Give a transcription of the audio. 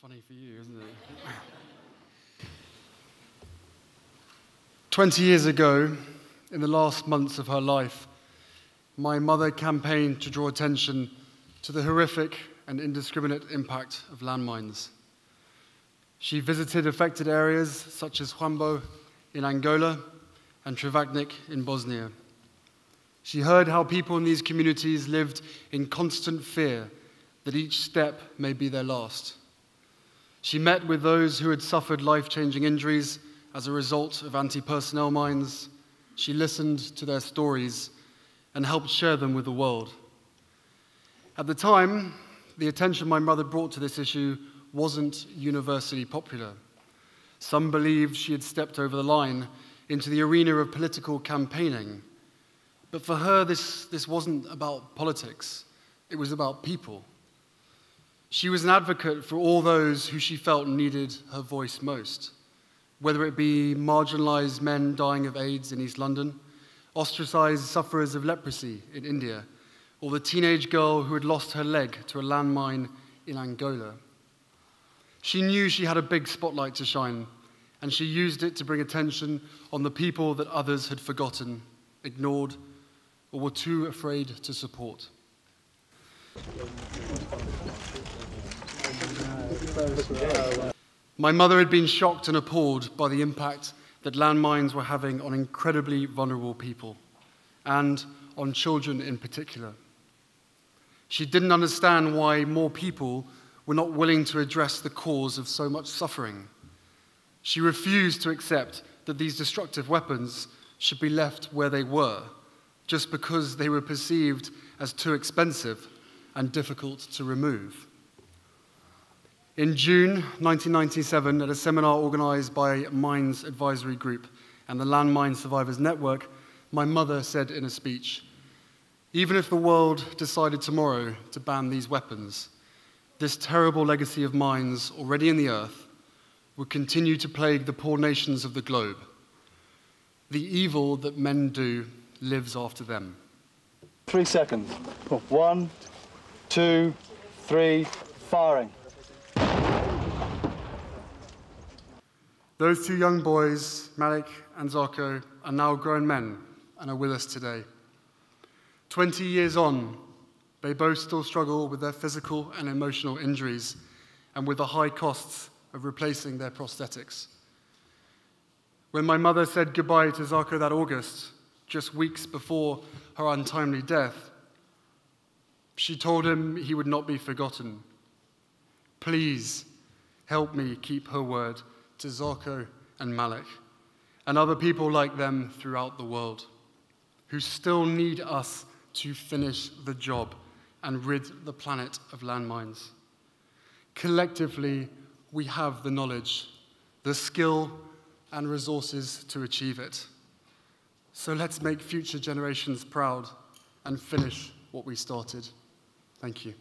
Funny for you, isn't it? 20 years ago, in the last months of her life, my mother campaigned to draw attention to the horrific and indiscriminate impact of landmines. She visited affected areas such as Huambo in Angola and Trevagnik in Bosnia. She heard how people in these communities lived in constant fear that each step may be their last. She met with those who had suffered life-changing injuries as a result of anti-personnel mines. She listened to their stories and helped share them with the world. At the time, the attention my mother brought to this issue wasn't universally popular. Some believed she had stepped over the line into the arena of political campaigning. But for her, this wasn't about politics. It was about people. She was an advocate for all those who she felt needed her voice most, whether it be marginalized men dying of AIDS in East London, ostracized sufferers of leprosy in India, or the teenage girl who had lost her leg to a landmine in Angola. She knew she had a big spotlight to shine, and she used it to bring attention on the people that others had forgotten, ignored, or were too afraid to support. My mother had been shocked and appalled by the impact that landmines were having on incredibly vulnerable people, and on children in particular. She didn't understand why more people were not willing to address the cause of so much suffering. She refused to accept that these destructive weapons should be left where they were, just because they were perceived as too expensive and difficult to remove. In June 1997, at a seminar organized by Mines Advisory Group and the Landmine Survivors Network, my mother said in a speech, "Even if the world decided tomorrow to ban these weapons, this terrible legacy of mines already in the earth would continue to plague the poor nations of the globe. The evil that men do lives after them." 3 seconds. 1, 2, 3, firing. Those two young boys, Malic and Zarko, are now grown men and are with us today. 20 years on, they both still struggle with their physical and emotional injuries and with the high costs of replacing their prosthetics. When my mother said goodbye to Zarko that August, just weeks before her untimely death, she told him he would not be forgotten. Please help me keep her word to Zarko and Malic and other people like them throughout the world who still need us to finish the job and rid the planet of landmines. Collectively, we have the knowledge, the skill, and resources to achieve it. So let's make future generations proud and finish what we started. Thank you.